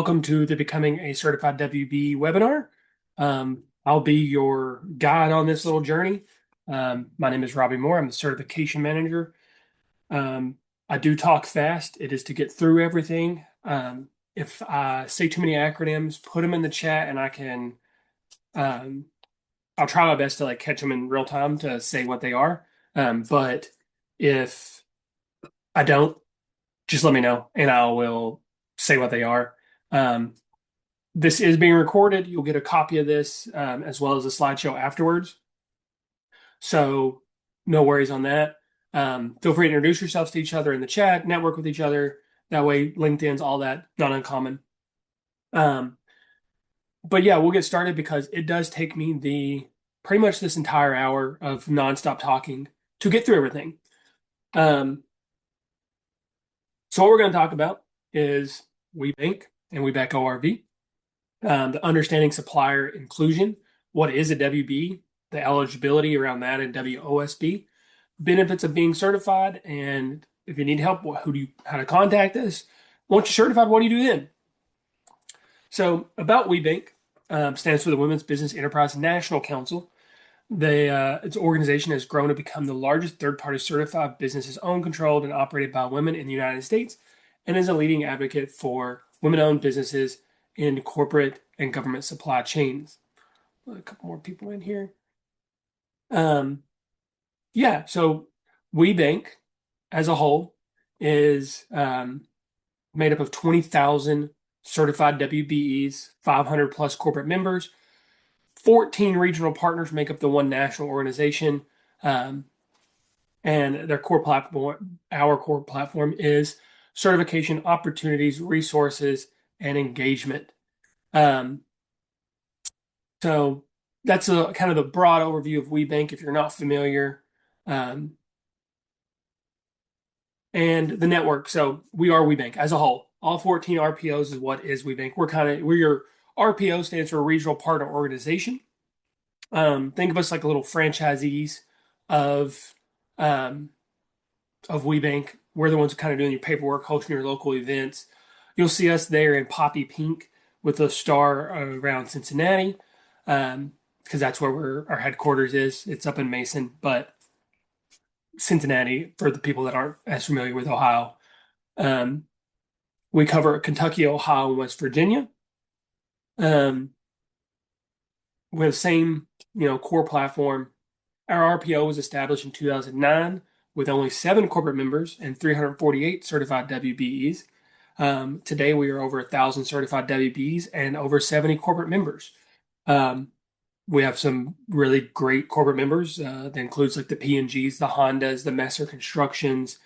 Welcome to the Becoming a Certified WBE webinar. I'll be your guide on this little journey. My name is Robbie Moore. I'm the certification manager. I do talk fast. It is to get through everything. If I say too many acronyms, put them in the chat and um, I'll try my best to catch them in real time to say what they are. But if I don't, just let me know and I will say what they are. Um, This is being recorded. You'll get a copy of this as well as a slideshow afterwards. So no worries on that. Feel free to introduce yourselves to each other in the chat, network with each other. That way, LinkedIn's all that, not uncommon. But yeah, we'll get started because it does take me pretty much this entire hour of nonstop talking to get through everything. So what we're going to talk about is WeBank and WeBank ORV. The understanding supplier inclusion, what is a WBE, the eligibility around that in WOSB, benefits of being certified, and if you need help, how to contact us. Once you're certified, what do you do then? So about WeBank, stands for the Women's Business Enterprise National Council. Its organization has grown to become the largest third-party certified businesses owned, controlled, and operated by women in the United States, and is a leading advocate for women-owned businesses in corporate and government supply chains. A couple more people in here. Yeah, so WeBank as a whole is made up of 20,000 certified WBEs, 500 plus corporate members, 14 regional partners make up the one national organization. And our core platform is certification, opportunities, resources, and engagement. So that's a kind of the broad overview of WeBank if you're not familiar. And the network. So we are WeBank as a whole. All 14 RPOs is what is WeBank. We're your RPO stands for Regional Partner Organization. Think of us like a little franchisees of WeBank. We're the ones kind of doing your paperwork, hosting your local events. You'll see us there in poppy pink with a star around Cincinnati, because that's where our headquarters is. It's up in Mason, but Cincinnati, for the people that aren't as familiar with Ohio. We cover Kentucky, Ohio, and West Virginia. We have the same, core platform. Our RPO was established in 2009 with only 7 corporate members and 348 certified WBEs. Today, we are over 1,000 certified WBEs and over 70 corporate members. We have some really great corporate members. That includes like the P&Gs, the Hondas, the Messer Constructions,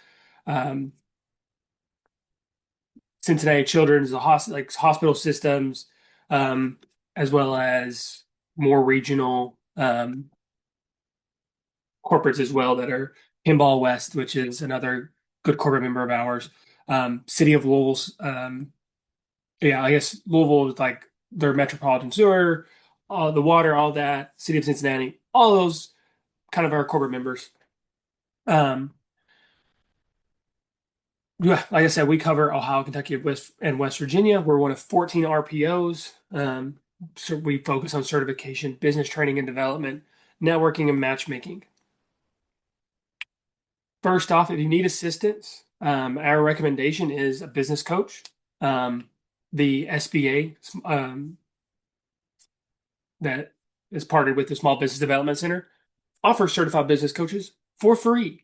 Cincinnati Children's, the hospital systems, as well as more regional corporates as well that are Pinball West, which is another good corporate member of ours. City of Louisville's, I guess Louisville is like their metropolitan sewer, the water, all that. City of Cincinnati, all those kind of our corporate members. Yeah, like I said, we cover Ohio, Kentucky, and West Virginia. We're one of 14 RPOs. So we focus on certification, business training and development, networking, and matchmaking. First off, if you need assistance, our recommendation is a business coach. The SBA that is partnered with the Small Business Development Center offers certified business coaches for free.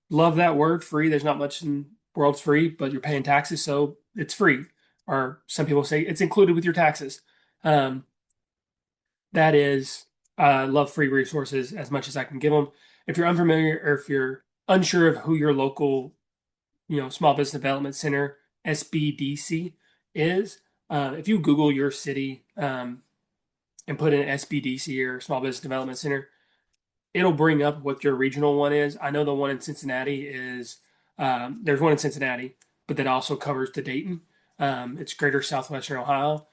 Love that word, free. There's not much in the world's free, but you're paying taxes, so it's free. Or some people say it's included with your taxes. That is, love free resources as much as I can give them. If you're unfamiliar or if you're unsure of who your local, Small Business Development Center, SBDC, is, if you Google your city and put in SBDC or Small Business Development Center, it'll bring up what your regional one is. I know the one in Cincinnati is, there's one in Cincinnati, but that also covers the Dayton. It's Greater Southwestern Ohio.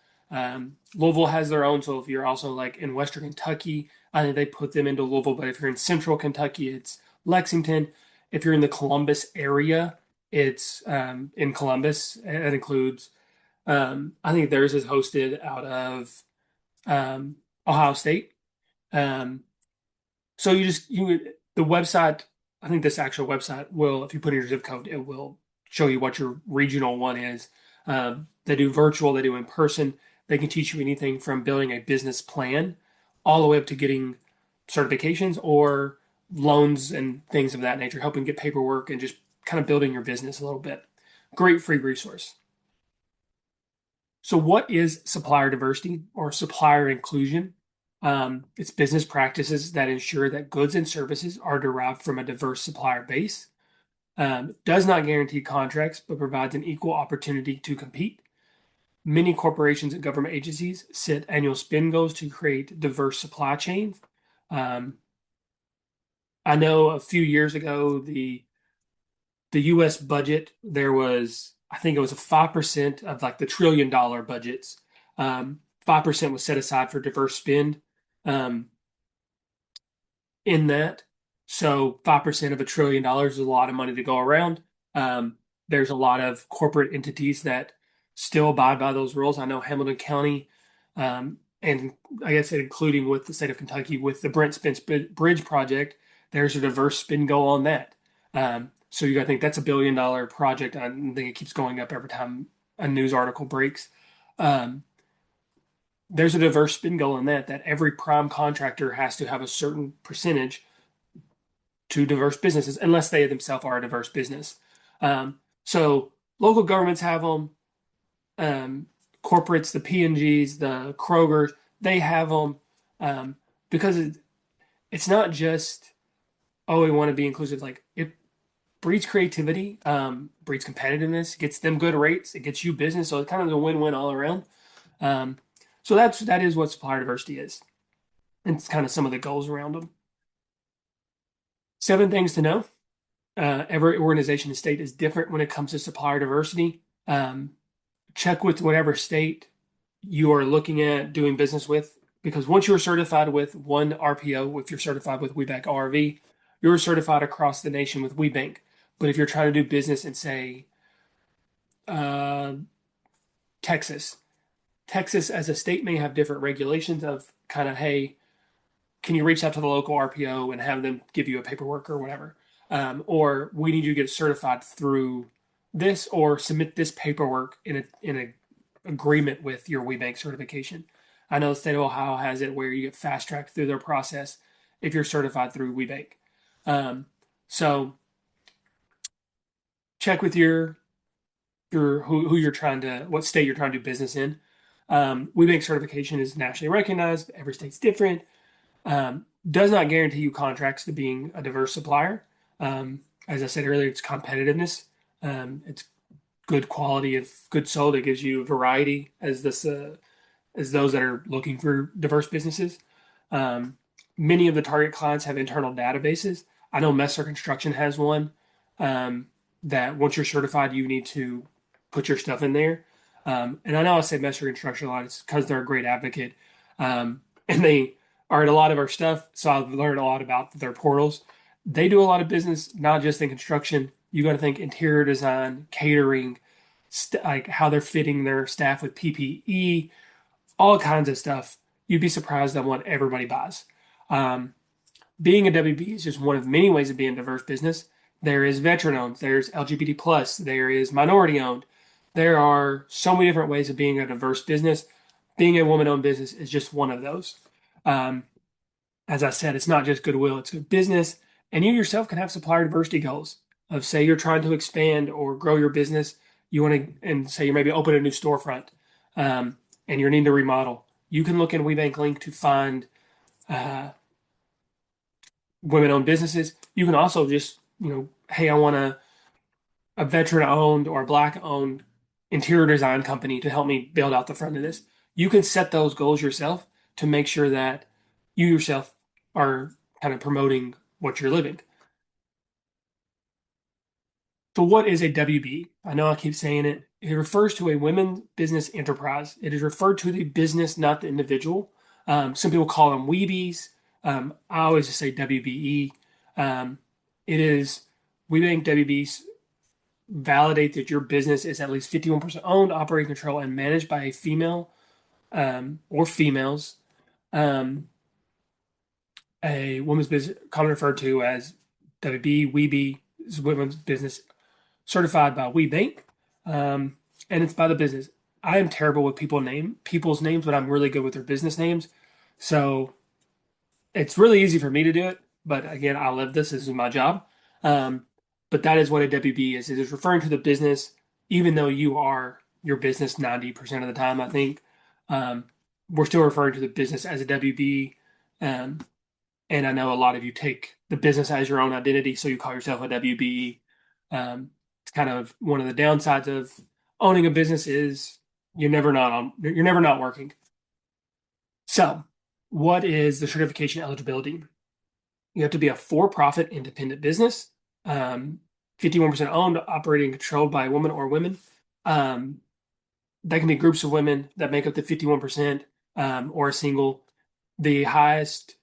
Louisville has their own, so if you're also like in Western Kentucky, I think they put them into Louisville, but if you're in Central Kentucky, it's Lexington. If you're in the Columbus area, it's in Columbus. It includes I think theirs is hosted out of um, Ohio State. Um, so the website. I think this actual website will, if you put in your zip code, it will show you what your regional one is. They do virtual, they do in person. They can teach you anything from building a business plan all the way up to getting certifications or loans and things of that nature, helping get paperwork and just kind of building your business a little bit. Great free resource. So, what is supplier diversity or supplier inclusion? It's business practices that ensure that goods and services are derived from a diverse supplier base. Does not guarantee contracts, but provides an equal opportunity to compete. Many corporations and government agencies set annual spend goals to create diverse supply chains. Um, I know a few years ago, the U.S. budget, there was, I think it was a 5% of like the $1 trillion budgets. 5% was set aside for diverse spend um, in that. So 5% of $1 trillion is a lot of money to go around. Um, there's a lot of corporate entities that still abide by those rules. I know Hamilton County, and I guess including with the state of Kentucky with the Brent Spence Bridge project, there's a diverse spend goal on that. So you got to think that's $1 billion project. I think it keeps going up every time a news article breaks. Um, there's a diverse spend goal in that every prime contractor has to have a certain percentage to diverse businesses, unless they themselves are a diverse business. So local governments have them, um, corporates, the P&Gs, the Krogers, they have them because it's not just, oh, we want to be inclusive. Like it breeds creativity, breeds competitiveness, gets them good rates, it gets you business. So it's kind of a win-win all around. Um, so that is what supplier diversity is. And it's kind of some of the goals around them. 7 things to know. Every organization and state is different when it comes to supplier diversity. Um, check with whatever state you are looking at doing business with, because once you're certified with one RPO, if you're certified with WeBank ORV, you're certified across the nation with WeBank. But if you're trying to do business in, say, uh, Texas, Texas as a state may have different regulations of kind of, hey, can you reach out to the local RPO and have them give you a paperwork or whatever? Or we need you to get certified through this or submit this paperwork in a agreement with your WeBank certification. I know the state of Ohio has it where you get fast tracked through their process if you're certified through WeBank. Um, so check with your who you're trying to what state you're trying to do business in. WeBank certification is nationally recognized. Every state's different. Does not guarantee you contracts to being a diverse supplier. As I said earlier, it's competitiveness. It's good quality of goods sold. It gives you variety as those that are looking for diverse businesses. Um, many of the target clients have internal databases. I know Messer Construction has one um, that once you're certified, you need to put your stuff in there. And I know I say Messer Construction a lot. It's because they're a great advocate, and they are at a lot of our stuff. So I've learned a lot about their portals. They do a lot of business, not just in construction. You got to think interior design, catering, like how they're fitting their staff with PPE, all kinds of stuff. You'd be surprised at what everybody buys. Um, being a WB is just one of many ways of being a diverse business. There is veteran owned, there's LGBT plus, there is minority owned. There are so many different ways of being a diverse business. Being a woman owned business is just one of those. Um, as I said, it's not just goodwill, it's good business. And you yourself can have supplier diversity goals of say you're trying to expand or grow your business. You want to, and say you maybe open a new storefront and you're needing to remodel. You can look in WeBank Link to find uh, women-owned businesses. You can also just, hey, I want a veteran-owned or black-owned interior design company to help me build out the front of this. You can set those goals yourself to make sure that you yourself are kind of promoting what you're living. So, what is a WB? I know I keep saying it. It refers to a women's business enterprise. It is referred to the business, not the individual. Some people call them Weebies. I always just say WBE. It is, we think WBs. validate that your business is at least 51% owned, operating control, and managed by a female or females. Um, a women's business, commonly referred to as WBE, WeBe, is women's business certified by WeBank, and it's by the business. I am terrible with people's names, but I'm really good with their business names. So it's really easy for me to do it. But again, I live this. This is my job. Um, but that is what a WB is. It is referring to the business, even though you are your business 90% of the time, I think. Um, we're still referring to the business as a WB. Um, and I know a lot of you take the business as your own identity, so you call yourself a WBE. It's kind of one of the downsides of owning a business is you're never not working. So, what is the certification eligibility? You have to be a for-profit independent business, 51% owned, operating and controlled by a woman or women. Um, that can be groups of women that make up the 51%, or a single. The highest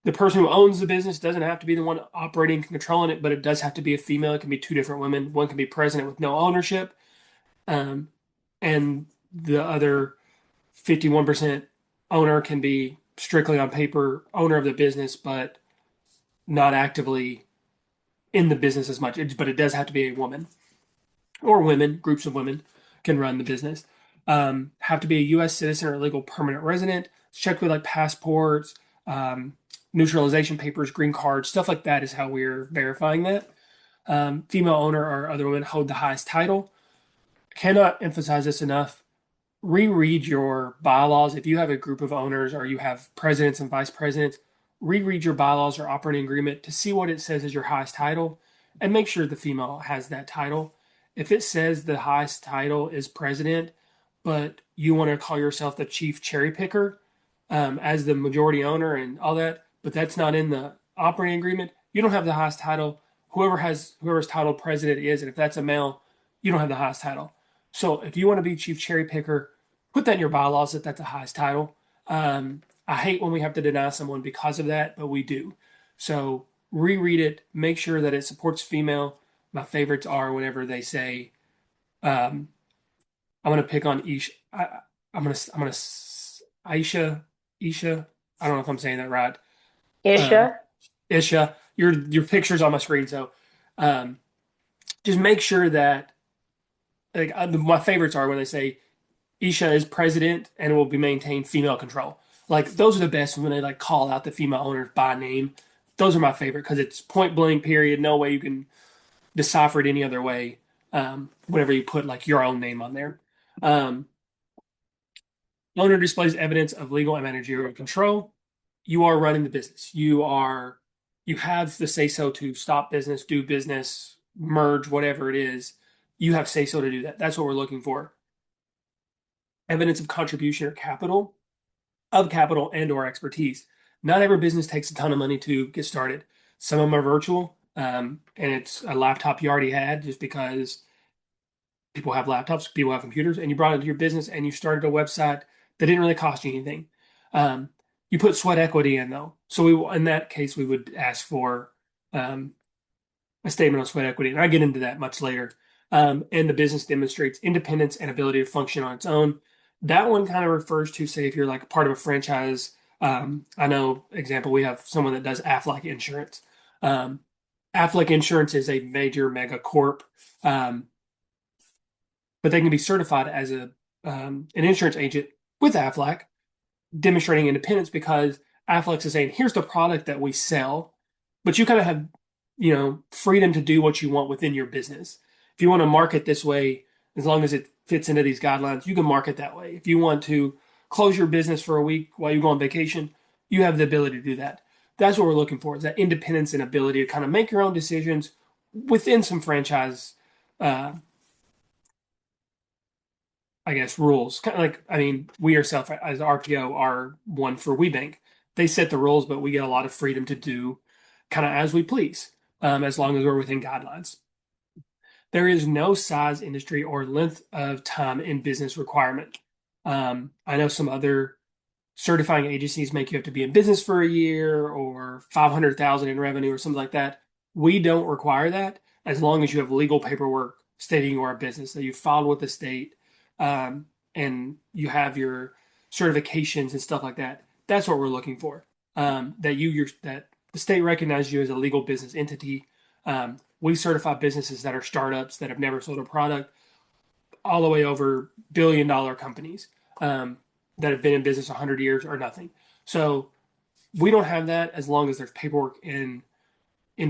The person who owns the business doesn't have to be the one operating and controlling it, but it does have to be a female. It can be two different women. One can be president with no ownership, um, and the other 51% owner can be strictly on paper owner of the business, but not actively in the business as much. But it does have to be a woman or women, groups of women can run the business. Have to be a U.S. citizen or legal permanent resident. Check with like passports, um, neutralization papers, green cards, stuff like that is how we're verifying that. Female owner or other women hold the highest title. Cannot emphasize this enough. Reread your bylaws. If you have a group of owners or you have presidents and vice presidents, reread your bylaws or operating agreement to see what it says is your highest title and make sure the female has that title. If it says the highest title is president, but you want to call yourself the chief cherry picker, as the majority owner and all that, but that's not in the operating agreement, you don't have the highest title. Whoever's title president is, and if that's a male, you don't have the highest title. So if you want to be chief cherry picker, put that in your bylaws that that's the highest title. I hate when we have to deny someone because of that, but we do. So reread it, make sure that it supports female. My favorites are whenever they say, um, "I'm going to pick on Ish. I'm going to Aisha, Isha. I don't know if I'm saying that right. Um, Isha. Isha, your picture's on my screen, so um, just make sure that like my favorites are when they say Isha is president and it will be maintained female control. Like those are the best when they like call out the female owners by name. Those are my favorite because it's point blank period. No way you can decipher it any other way. Whenever you put like your own name on there. Um, Owner displays evidence of legal and managerial control. You are running the business. You have the say so to stop business, do business, merge, whatever it is. You have say so to do that. That's what we're looking for. Evidence of contribution or capital and or expertise. Not every business takes a ton of money to get started. Some of them are virtual, and it's a laptop you already had just because people have laptops, people have computers, and you brought it to your business and you started a website that didn't really cost you anything. Um, you put sweat equity in though, so in that case we would ask for um, a statement of sweat equity, and I get into that much later. And the business demonstrates independence and ability to function on its own. That one kind of refers to, say, if you're like part of a franchise. I know, example, we have someone that does Aflac Insurance. Um, Aflac Insurance is a major mega corp. Um, but they can be certified as an insurance agent with Aflac, demonstrating independence because Aflac is saying, here's the product that we sell, but you kind of have, freedom to do what you want within your business. If you want to market this way, as long as it fits into these guidelines, you can market that way. If you want to close your business for a week while you go on vacation, you have the ability to do that. That's what we're looking for, is that independence and ability to kind of make your own decisions within some franchise uh, I guess, rules. Kind of like, I mean, we ourselves as RPO are one for WeBank. They set the rules, but we get a lot of freedom to do kind of as we please, as long as we're within guidelines. There is no size, industry, or length of time in business requirement. I know some other certifying agencies make you have to be in business for a year or 500,000 in revenue or something like that. We don't require that. as long as you have legal paperwork stating you are a business, that you filed with the state, um, and you have your certifications and stuff like that. That's what we're looking for. That the state recognizes you as a legal business entity. We certify businesses that are startups that have never sold a product, all the way over billion-dollar companies that have been in business 100 years or nothing. So we don't have that as long as there's paperwork in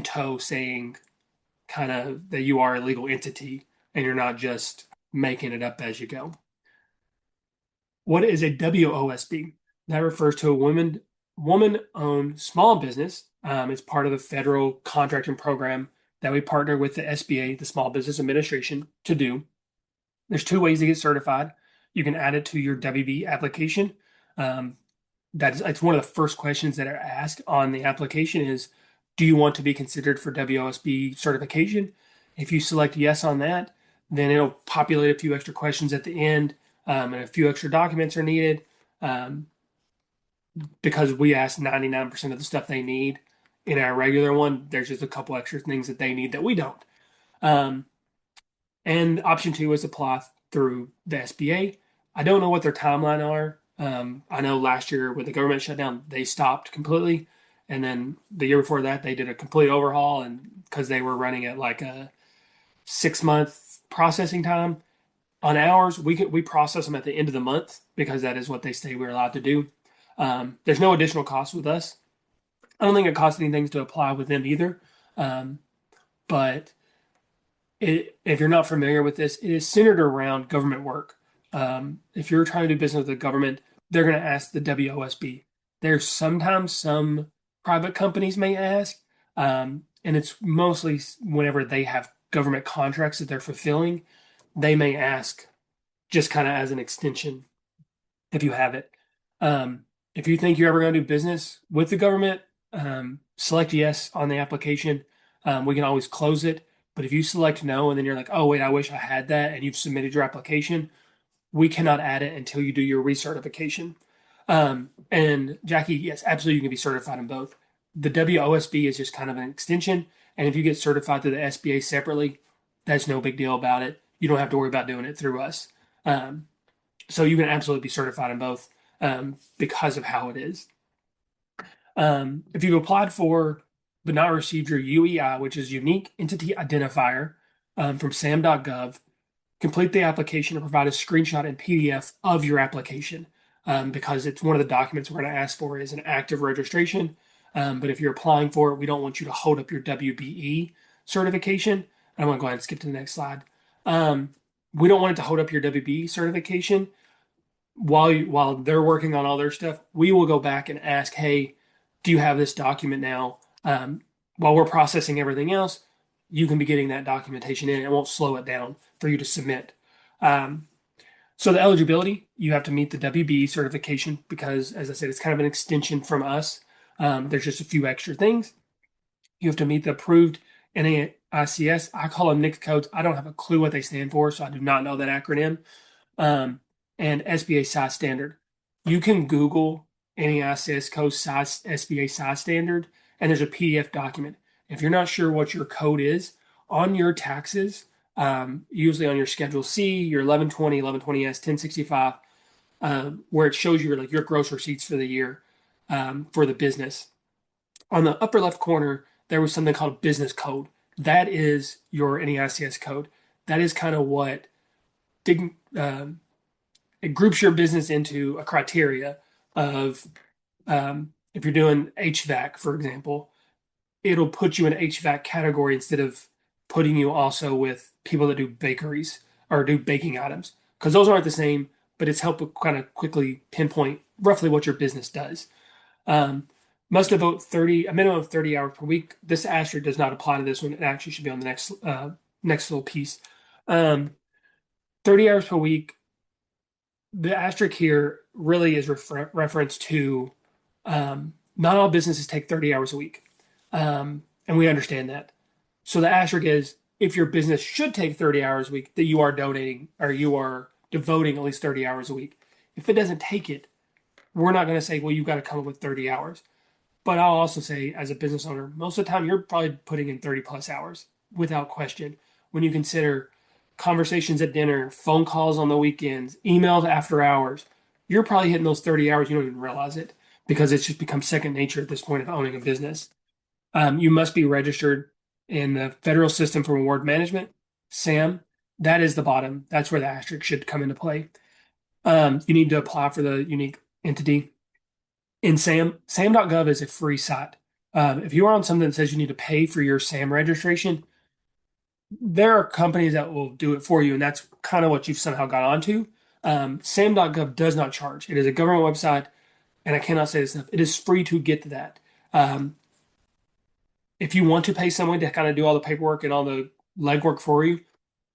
tow saying kind of that you are a legal entity and you're not just making it up as you go. What is a WOSB? That refers to a woman-owned small business. It's part of the federal contracting program that we partner with the SBA, the Small Business Administration, to do. There's two ways to get certified. You can add it to your WBE application. Um, it's one of the first questions that are asked on the application is, do you want to be considered for WOSB certification? If you select yes on that, then it'll populate a few extra questions at the end, and a few extra documents are needed, um, because we ask 99% of the stuff they need in our regular one. There's just a couple extra things that they need that we don't. Um, and option two is apply through the SBA. I don't know what their timeline are. I know last year with the government shutdown, they stopped completely. And then the year before that, they did a complete overhaul. And because they were running at like a 6 month processing time on ours, we process them at the end of the month because that is what they say we're allowed to do. There's no additional cost with us. I don't think it costs anything to apply with them either. Um, but if you're not familiar with this, it is centered around government work. If you're trying to do business with the government, they're going to ask the WOSB. There's sometimes some private companies may ask, and it's mostly whenever they have government contracts that they're fulfilling, they may ask just kind of as an extension if you have it. If you think you're ever going to do business with the government, select yes on the application. We can always close it. But if you select no and then you're like, oh, wait, I wish I had that, and you've submitted your application, we cannot add it until you do your recertification. And Jackie, yes, absolutely, you can be certified in both. The WOSB is just kind of an extension. And if you get certified through the SBA separately, that's no big deal about it. You don't have to worry about doing it through us. So you can absolutely be certified in both, because of how it is. If you've applied for but not received your UEI, which is Unique Entity Identifier, from SAM.gov, complete the application and provide a screenshot and PDF of your application, because it's one of the documents we're going to ask for is an active registration. But if you're applying for it, we don't want you to hold up your WBE certification. I'm going to go ahead and skip to the next slide. We don't want it to hold up your WBE certification while they're working on all their stuff. We will go back and ask, hey, do you have this document now? While we're processing everything else, you can be getting that documentation in. It won't slow it down for you to submit. So the eligibility, you have to meet the WBE certification because, as I said, it's kind of an extension from us. There's just a few extra things. You have to meet the approved NAICS. I call them NICS codes. I don't have a clue what they stand for, so I do not know that acronym. And SBA size standard. You can Google NAICS code size SBA size standard, and there's a PDF document. If you're not sure what your code is on your taxes, usually on your Schedule C, your 1120, 1120S, 1065, where it shows you like your gross receipts for the year, for the business. On the upper left corner, there was something called business code. That is your NAICS code. That is kind of what it groups your business into a criteria of, if you're doing HVAC, for example, it'll put you in HVAC category instead of putting you also with people that do bakeries or do baking items because those aren't the same, but it's helped kind of quickly pinpoint roughly what your business does. Must devote a minimum of 30 hours per week. This asterisk does not apply to this one. It actually should be on the next little piece. 30 hours per week. The asterisk here really is reference to, not all businesses take 30 hours a week. And we understand that. So the asterisk is if your business should take 30 hours a week, that you are donating or you are devoting at least 30 hours a week. If it doesn't take it, we're not going to say, well, you've got to come up with 30 hours. But I'll also say, as a business owner, most of the time you're probably putting in 30 plus hours. without question. When you consider conversations at dinner, phone calls on the weekends, emails after hours, you're probably hitting those 30 hours. You don't even realize it because it's just become second nature at this point of owning a business. You must be registered in the Federal System for Reward Management, SAM. That is the bottom. That's where the asterisk should come into play. You need to apply for the unique entity in SAM. SAM.gov is a free site. If you are on something that says you need to pay for your SAM registration, there are companies that will do it for you, and that's kind of what you've somehow got onto. SAM.gov does not charge. It is a government website, and I cannot say this enough. It is free to get to that. Um, if you want to pay someone to kind of do all the paperwork and all the legwork for you,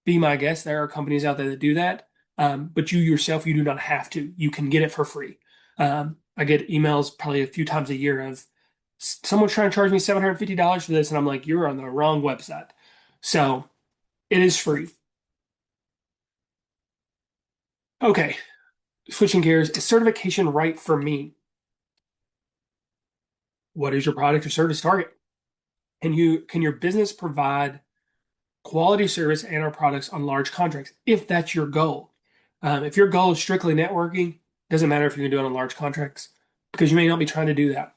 be my guest. There are companies out there that do that. But you yourself, you do not have to. You can get it for free. I get emails probably a few times a year of someone's trying to charge me $750 for this, and I'm like, you're on the wrong website. So it is free. Okay, switching gears, is certification right for me? What is your product or service target? Can your business provide quality service and our products on large contracts if that's your goal? If your goal is strictly networking, doesn't matter if you can do it on large contracts because you may not be trying to do that.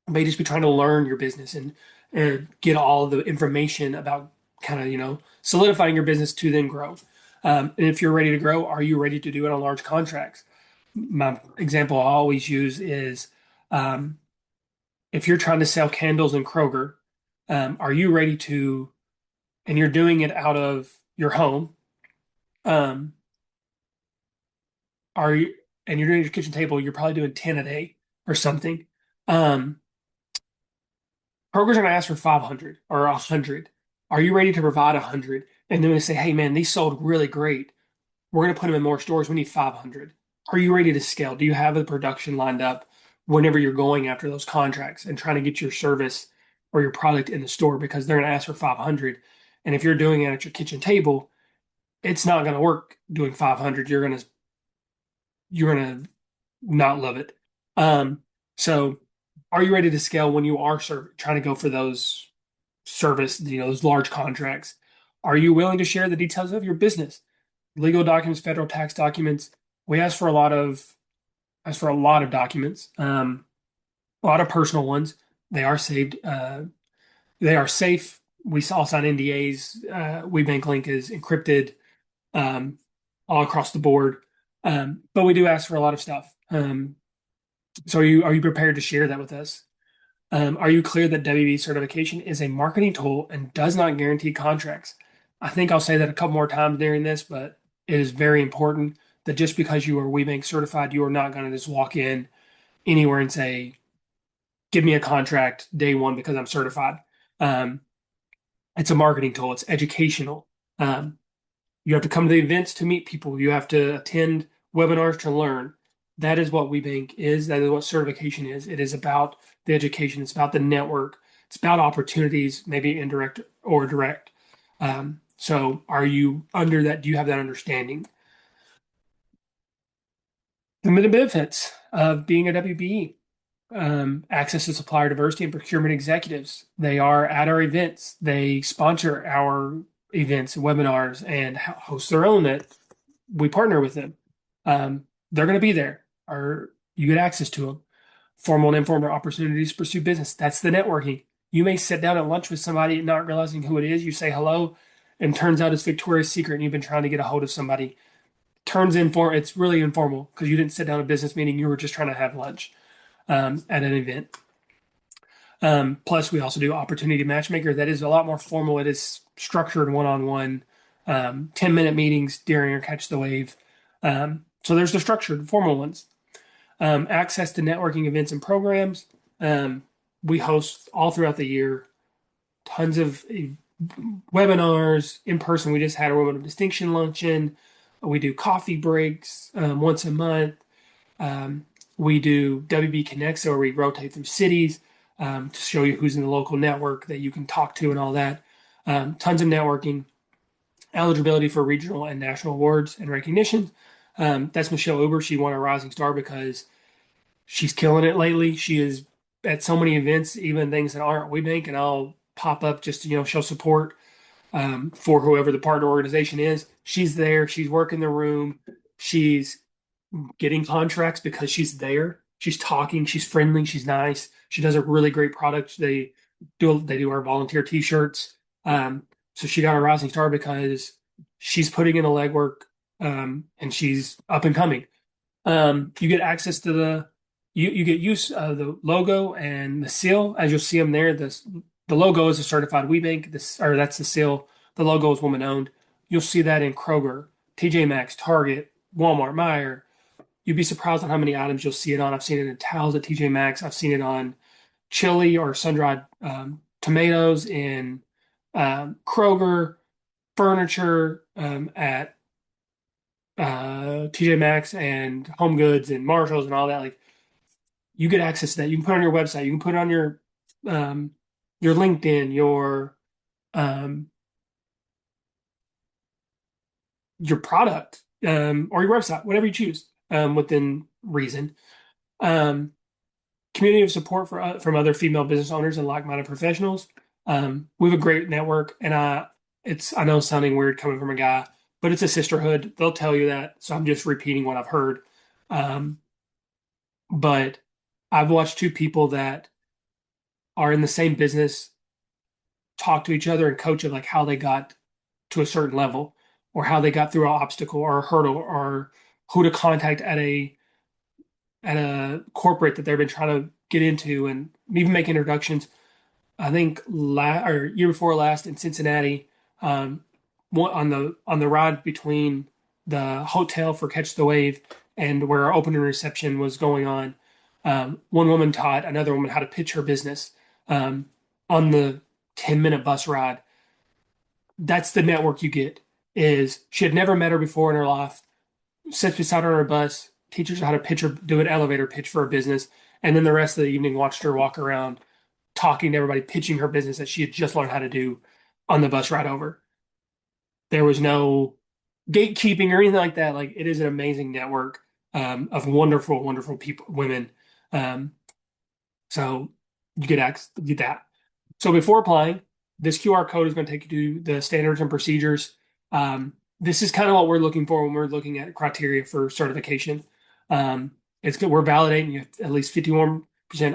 You may just be trying to learn your business and get all the information about kind of, solidifying your business to then grow. And if you're ready to grow, are you ready to do it on large contracts? My example I always use is um, if you're trying to sell candles in Kroger, are you ready to, and you're doing it out of your home, um, are you, and you're doing your kitchen table, you're probably doing 10 a day or something. Um, Kroger's going to ask for 500 or 100. Are you ready to provide 100? And then they say, hey, man, these sold really great. We're going to put them in more stores. We need 500. Are you ready to scale? Do you have the production lined up whenever you're going after those contracts and trying to get your service or your product in the store because they're going to ask for 500? And if you're doing it at your kitchen table, it's not going to work doing 500. You're gonna not love it. Um, so are you ready to scale when you are trying to go for those service, those large contracts? Are you willing to share the details of your business? Legal documents, federal tax documents. We ask for a lot of documents, a lot of personal ones. They are saved. They are safe. We all sign NDAs. WeBank Link is encrypted um, all across the board. But we do ask for a lot of stuff. So are you prepared to share that with us? Are you clear that WBE certification is a marketing tool and does not guarantee contracts? I think I'll say that a couple more times during this, but it is very important that just because you are WeBank certified, you are not going to just walk in anywhere and say, "Give me a contract day one because I'm certified." Um, it's a marketing tool. It's educational. Um, You have to come to the events to meet people. You have to attend webinars to learn. That is what WeBank is. That is what certification is. It is about the education. It's about the network. It's about opportunities, maybe indirect or direct. So are you under that? Do you have that understanding? The benefits of being a WBE. Access to supplier diversity and procurement executives. They are at our events. They sponsor our events and webinars and host their own that we partner with them. They're going to be there, or you get access to them. Formal and informal opportunities to pursue business. That's the networking. You may sit down at lunch with somebody not realizing who it is. You say hello, and turns out it's Victoria's Secret, and you've been trying to get a hold of somebody. Turns informal. It's really informal because you didn't sit down at a business meeting. You were just trying to have lunch at an event. Plus, we also do opportunity matchmaker. That is a lot more formal. It is structured one-on-one, 10-minute meetings during or catch the wave. So there's the structured formal ones. Access to networking events and programs. We host all throughout the year tons of webinars in person. We just had a Women of Distinction luncheon. We do coffee breaks once a month. Um, we do WB Connects, where we rotate through cities to show you who's in the local network that you can talk to and all that. Tons of networking, eligibility for regional and national awards and recognition. That's Michelle Uber. She won a Rising Star because she's killing it lately. She is at so many events, even things that aren't WeBank, and I'll pop up just to show support. for whoever the partner organization is. She's there. She's working the room. She's getting contracts because she's there. She's talking. She's friendly. She's nice. She does a really great product. They do our volunteer T-shirts. So she got a rising star because she's putting in the legwork, and she's up and coming. You get access to you get use of the logo and the seal as you'll see them there. The logo is a certified WeBank. This or that's the seal. The logo is woman owned. You'll see that in Kroger, TJ Maxx, Target, Walmart, Meijer. You'd be surprised on how many items you'll see it on. I've seen it in towels at TJ Maxx. I've seen it on chili or sun-dried tomatoes in Kroger, furniture at TJ Maxx and Home Goods and Marshalls and all that. Like you get access to that. You can put it on your website. You can put it on um, your LinkedIn, um, your product, or your website, whatever you choose, within reason. Um, Community of support from other female business owners and like-minded professionals. We have a great network, and I know it's sounding weird coming from a guy, but it's a sisterhood. They'll tell you that, so I'm just repeating what I've heard. Um, but I've watched two people that are in the same business talk to each other and coach of like how they got to a certain level or how they got through an obstacle or a hurdle or who to contact at a corporate that they've been trying to get into and even make introductions. I think or year before last in Cincinnati, on the ride between the hotel for Catch the Wave and where our opening reception was going on, one woman taught another woman how to pitch her business um, on the 10-minute bus ride. That's the network you get. Is she had never met her before in her life, sits beside her on her bus, teaches her how to pitch or do an elevator pitch for her business, and then the rest of the evening watched her walk around talking to everybody, pitching her business that she had just learned how to do on the bus ride over. There was no gatekeeping or anything like that. Like it is an amazing network of wonderful, wonderful people, women. Um, so you get that. So before applying, this QR code is going to take you to the standards and procedures. This is kind of what we're looking for when we're looking at criteria for certification. It's good. We're validating you have at least 51%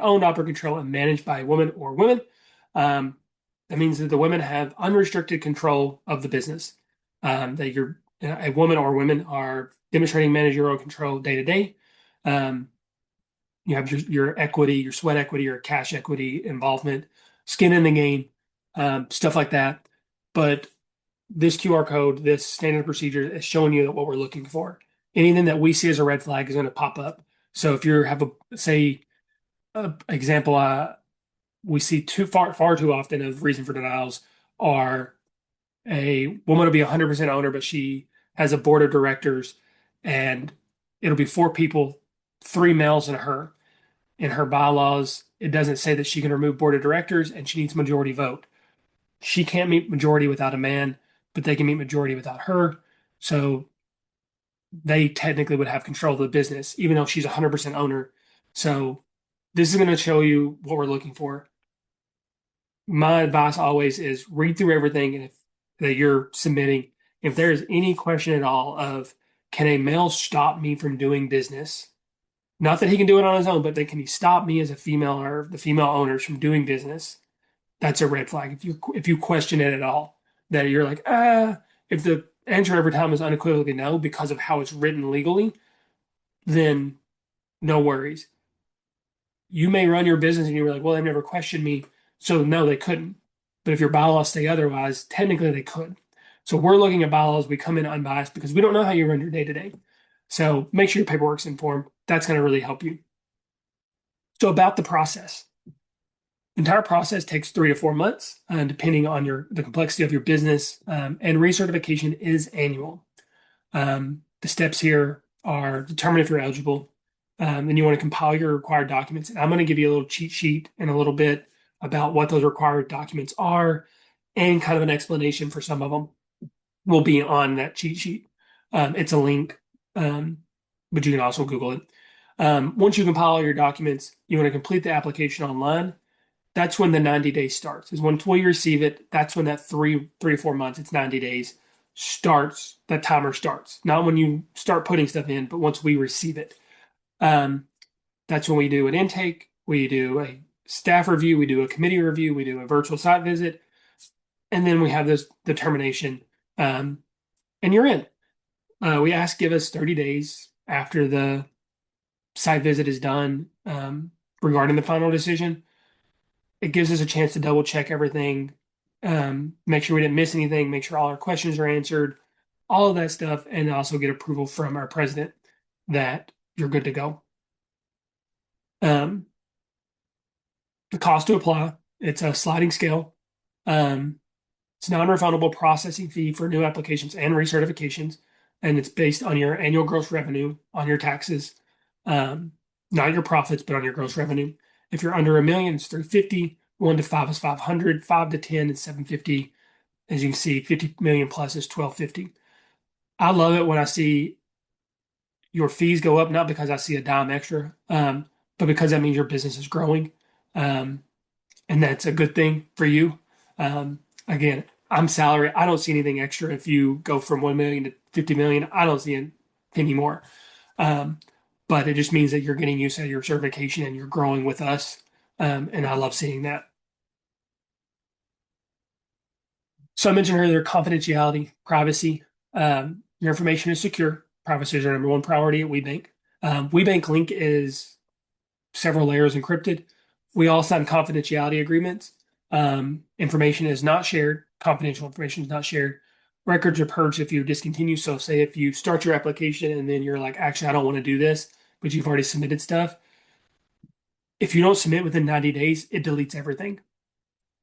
owned, operated, controlled, and managed by a woman or women. Um, that means that the women have unrestricted control of the business. That a woman or women are demonstrating managerial control day to day. You have your equity, your sweat equity, your cash equity involvement, skin in the game, stuff like that. But this QR code, this standard procedure is showing you what we're looking for. Anything that we see as a red flag is going to pop up. So if you have say, example, we see far too often of reason for denials are a woman will be 100% owner, but she has a board of directors and it'll be four people, three males and her. In her bylaws, it doesn't say that she can remove board of directors and she needs majority vote. She can't meet majority without a man, but they can meet majority without her. So they technically would have control of the business, even though she's 100% owner. So this is going to show you what we're looking for. My advice always is read through everything that you're submitting. If there is any question at all of can a male stop me from doing business? Not that he can do it on his own, but can he stop me as a female or the female owners from doing business? That's a red flag. If you question it at all, that you're like, if the answer every time is unequivocally no because of how it's written legally, then no worries. You may run your business and you're like, well, they've never questioned me, so no, they couldn't. But if your bylaws say otherwise, technically they could. So we're looking at bylaws. We come in unbiased because we don't know how you run your day to day. So make sure your paperwork's informed. That's going to really help you. So about the process. The entire process takes 3 to 4 months, depending on the complexity of your business, and recertification is annual. The steps here are determine if you're eligible. Then you want to compile your required documents. And I'm going to give you a little cheat sheet in a little bit about what those required documents are and kind of an explanation for some of them will be on that cheat sheet. It's a link, but you can also Google it. Once you compile your documents, you want to complete the application online That's when the 90 days starts. Is once we receive it, that's when that 3 or 4 months, it's 90 days, starts, that timer starts. Not when you start putting stuff in, but once we receive it. Um, that's when we do an intake, we do a staff review, we do a committee review, we do a virtual site visit, and then we have this determination, um, and you're in. We ask give us 30 days after the site visit is done, regarding the final decision. It gives us a chance to double check everything, make sure we didn't miss anything, make sure all our questions are answered, all of that stuff, and also get approval from our president that you're good to go. Um, the cost to apply, it's a sliding scale. Um, it's non-refundable processing fee for new applications and recertifications, and it's based on your annual gross revenue on your taxes, um, not your profits, but on your gross revenue. If you're under 1 million, it's 350. 1 to 5 is 500. 5 to 10 is 750. As you can see, 50 million plus is 1250. I love it when I see your fees go up, not because I see a dime extra, but because that means your business is growing. Um, and that's a good thing for you. Again, I'm salary. I don't see anything extra if you go from 1 million to 50 million. I don't see it anymore. Um, but it just means that you're getting used to your certification and you're growing with us. And I love seeing that. So I mentioned earlier confidentiality, privacy. Your information is secure. Privacy is our number one priority at WeBank. WeBank Link is several layers encrypted. We all sign confidentiality agreements. Information is not shared. Confidential information is not shared. Records are purged if you discontinue. So, say if you start your application and then you're like, actually, I don't want to do this, but you've already submitted stuff. If you don't submit within 90 days, it deletes everything.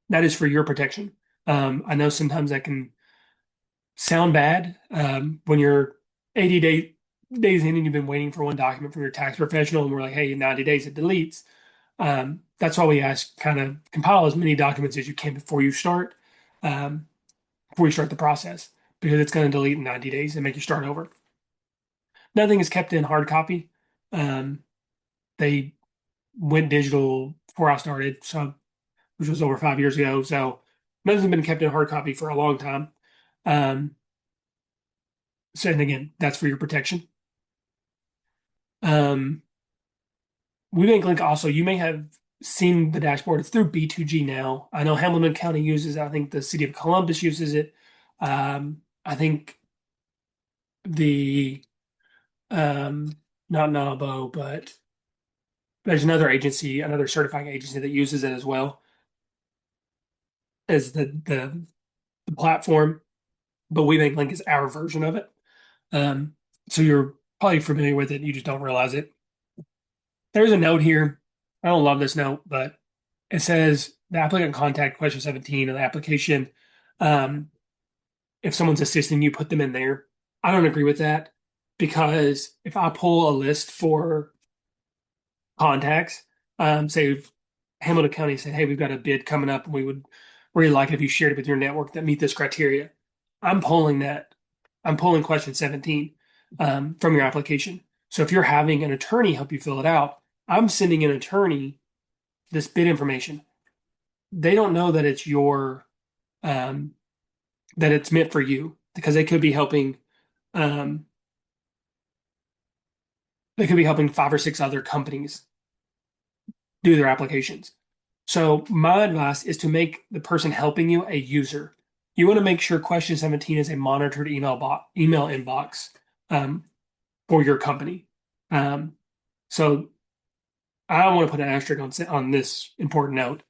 That is for your protection. I know sometimes that can sound bad when you're 80 days in and you've been waiting for one document from your tax professional, and we're like, hey, in 90 days it deletes. That's why we ask kind of compile as many documents as you can um, before you start the process, because it's going to delete in 90 days and make you start over. Nothing is kept in hard copy. Um, they went digital before I started, so which was over 5 years ago. So nothing's been kept in hard copy for a long time. Um, so, and again, that's for your protection. Um, WeBank Link also, you may have seen the dashboard. It's through B2G now. I know Hamilton County uses it. I think the city of Columbus uses it. I think the not NABO, but there's another agency, another certifying agency that uses it as well as the platform. But WeBank Link is our version of it. Um, so you're probably familiar with it. You just don't realize it. There's a note here. I don't love this note, but it says the applicant contact question 17 of the application. Um, if someone's assisting you, put them in there. I don't agree with that, because if I pull a list for contacts, say Hamilton County said, hey, we've got a bid coming up and we would really like it if you shared it with your network that meet this criteria. I'm pulling that. I'm pulling question 17 from your application. So if you're having an attorney help you fill it out, I'm sending an attorney this bid information. They don't know that it's um, that it's meant for you, because um, they could be helping 5 or 6 other companies do their applications. So my advice is to make the person helping you a user. You want to make sure question 17 is a monitored email inbox um, for your company. Um, so I want to put an asterisk on this important note.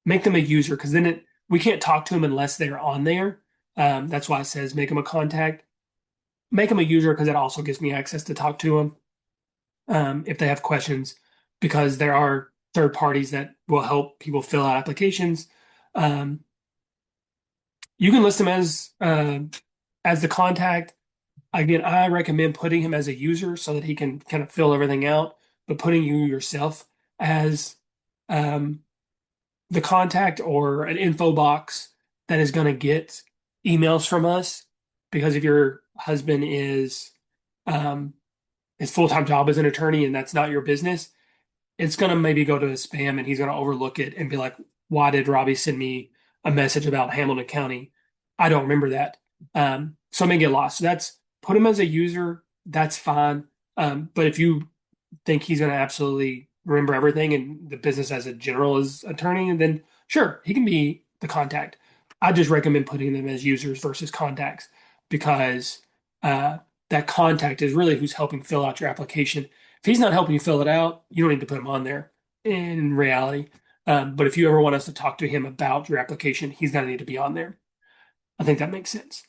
Make them a user, because then we can't talk to them unless they're on there. That's why it says make them a contact. Make them a user, because it also gives me access to talk to them if they have questions, because there are third parties that will help people fill out applications. Um, you can list him as the contact. Again, I recommend putting him as a user so that he can kind of fill everything out, but putting you yourself as um, the contact or an info box that is going to get emails from us. Because if your husband is um, his full-time job as an attorney and that's not your business, it's going to maybe go to his spam and he's going to overlook it and be like, why did Robbie send me a message about Hamilton County? I don't remember that. So I may get lost. So that's put him as a user. That's fine. But if you think he's going to absolutely remember everything and the business as a general is attorney, and then sure, he can be the contact. I just recommend putting them as users versus contacts because uh, that contact is really who's helping fill out your application. If he's not helping you fill it out, you don't need to put him on there in reality. But if you ever want us to talk to him about your application, he's going to need to be on there. I think that makes sense.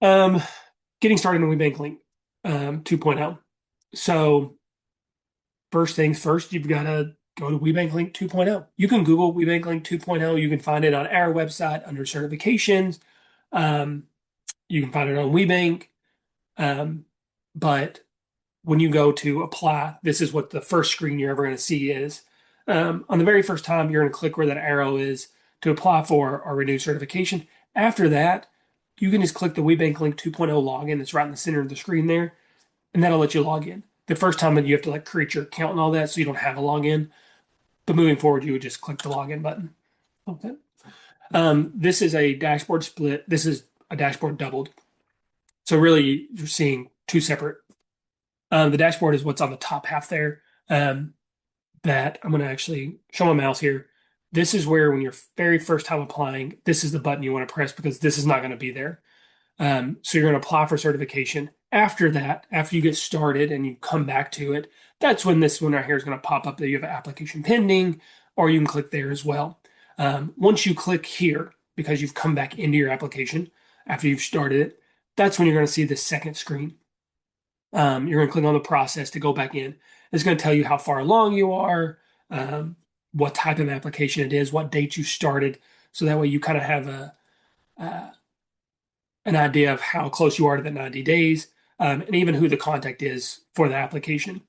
Um, Getting started in WeBank Link 2.0. So first things first, you've got to go to WeBank Link 2.0. You can Google WeBank Link 2.0. You can find it on our website under certifications. Um, you can find it on WeBank. Um, but when you go to apply, this is what the first screen you're ever going to see is. On the very first time, you're going to click where that arrow is to apply for or renew certification. After that, you can just click the WeBank Link 2.0 login. It's right in the center of the screen there, and that'll let you log in. The first time you have to like create your account and all that, so you don't have a login. But moving forward, you would just click the login button. Okay. This is a dashboard split. This is a dashboard doubled. So really, you're seeing two separate. The dashboard is what's on the top half there. That I'm going to actually show my mouse here. This is where, when you're very first time applying, this is the button you want to press because this is not going to be there. So you're going to apply for certification. After that, after you get started and you come back to it, that's when this one right here is going to pop up that you have an application pending, or you can click there as well. Once you click here, because you've come back into your application after you've started it, that's when you're going to see the second screen. You're going to click on the process to go back in. It's going to tell you how far along you are, what type of application it is, what date you started. So that way you kind of have uh, an idea of how close you are to the 90 days, and even who the contact is for the application.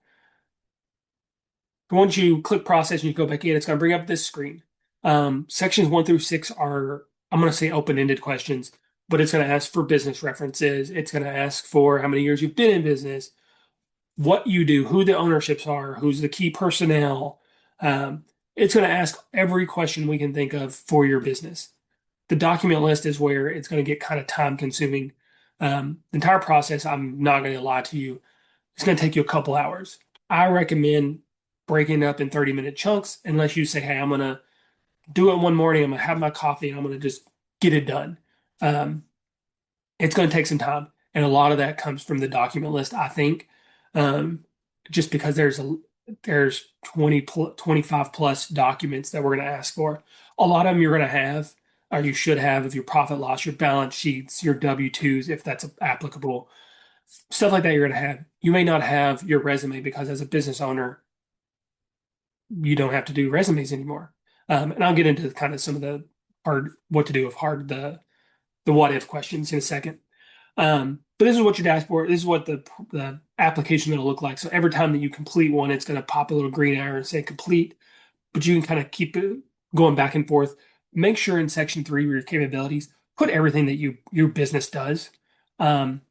Once you click process and you go back in, it's going to bring up this screen. Sections 1 through 6 are, I'm going to say, open-ended questions, but it's going to ask for business references. It's going to ask for how many years you've been in business, what you do, who the ownerships are, who's the key personnel. It's going to ask every question we can think of for your business. The document list is where it's going to get kind of time consuming. The entire process, I'm not going to lie to you, it's going to take you a couple hours. I recommend breaking it up in 30-minute chunks unless you say, hey, I'm going to do it one morning, I'm going to have my coffee, and I'm going to just get it done. Um, it's going to take some time. And a lot of that comes from the document list, I think, um, just because there's 25 plus documents that we're going to ask for. A lot of them you're going to have, or you should have, of your profit loss, your balance sheets, your W-2s, if that's applicable, stuff like that you're going to have. You may not have your resume because as a business owner, you don't have to do resumes anymore. And I'll get into kind of some of the hard, what to do with hard, the what if questions in a second. But this is what your dashboard, this is what the application is going to look like. So every time that you complete one, it's going to pop a little green arrow and say complete, but you can kind of keep it going back and forth. Make sure in section 3 where your capabilities, put everything that your business does. Um,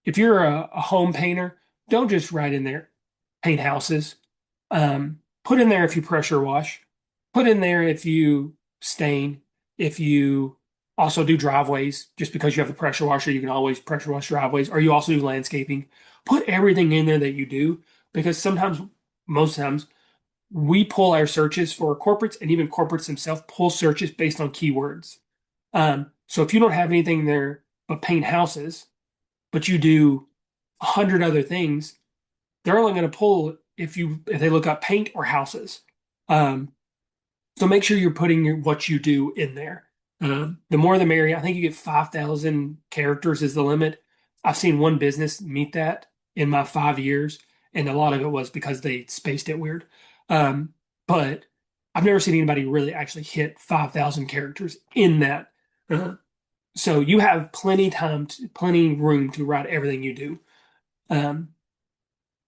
if you're a home painter, don't just write in there paint houses. Put in there if you pressure wash. Put in there if you stain. If you also do driveways, just because you have a pressure washer, you can always pressure wash driveways, or you also do landscaping. Put everything in there that you do because sometimes, most times, we pull our searches for corporates, and even corporates themselves pull searches based on keywords. So if you don't have anything there but paint houses, but you do 100 other things, they're only going to pull if they look up paint or houses. Um, so make sure you're putting what you do in there. The more the merrier. I think you get 5,000 characters is the limit. I've seen one business meet that in my 5 years, and a lot of it was because they spaced it weird. Um, but I've never seen anybody really actually hit 5,000 characters in that. Uh, so you have plenty room to write everything you do. Um,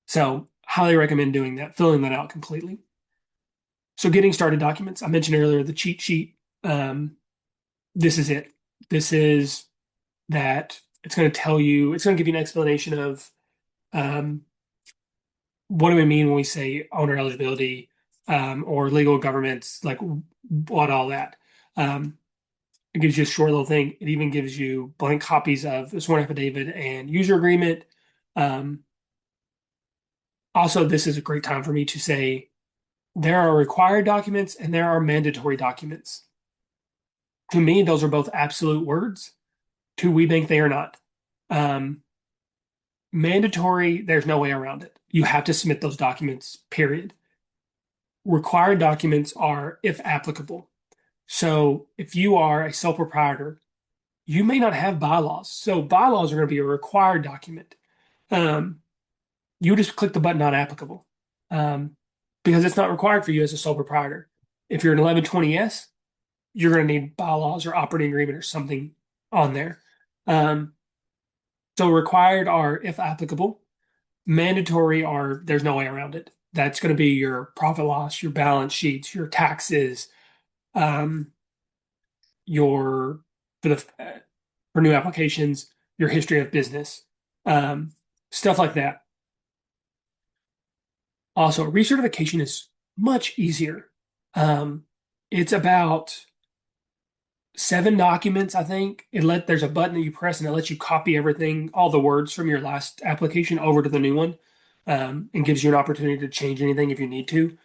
so highly recommend doing that, filling that out completely. So getting started documents. I mentioned earlier the cheat sheet. This is it. This is that it's going to tell you, it's going to give you an explanation of um, what do we mean when we say owner eligibility, or legal governments, like what all that. Um, it gives you a short little thing. It even gives you blank copies of the sworn affidavit and user agreement. Um, Also, this is a great time for me to say there are required documents and there are mandatory documents. To me, those are both absolute words. To WeBank, they are not. Um, Mandatory, there's no way around it. You have to submit those documents, period. Required documents are if applicable. So if you are a sole proprietor, you may not have bylaws. So bylaws are going to be a required document. Um, you just click the button not applicable um, because it's not required for you as a sole proprietor. If you're an 1120S, you're going to need bylaws or operating agreement or something on there. Um, so required are if applicable. Mandatory are there's no way around it. That's going to be your profit loss, your balance sheets, your taxes, um, your for the for new applications, your history of business, um, stuff like that. Also, recertification is much easier. Um, it's about 7 documents, I think. There's a button that you press and it lets you copy everything, all the words from your last application over to the new one, and gives you an opportunity to change anything if you need to.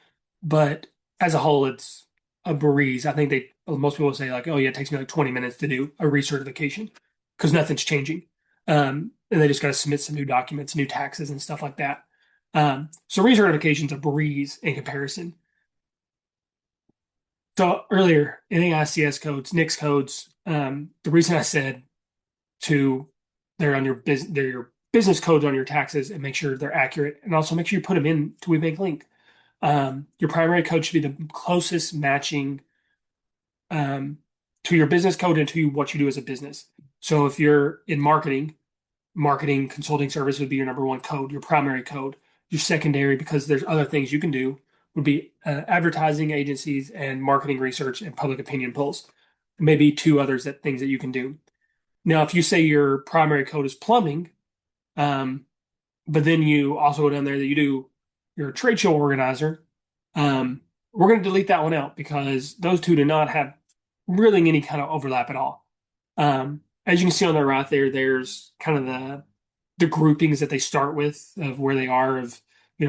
But as a whole, it's a breeze. I think most people say like, oh yeah, it takes me like 20 minutes to do a recertification because nothing's changing. And they just got to submit some new documents, new taxes and stuff like that. So recertification's a breeze in comparison. So earlier, NAICS codes, NICS codes, the reason I said to they're on your business, they're your business codes on your taxes and make sure they're accurate, and also make sure you put them in to WeBank Link. Your primary code should be the closest matching um, to your business code and to what you do as a business. So if you're in marketing consulting service would be your number one code, your primary code. Your secondary, because there's other things you can do, would be advertising agencies and marketing research and public opinion polls. Maybe two others that things that you can do. Now, if you say your primary code is plumbing, um, but then you also go down there that you're a trade show organizer, um, we're going to delete that one out because those two do not have really any kind of overlap at all. As you can see on the right there, there's kind of the groupings that they start with of where they are of,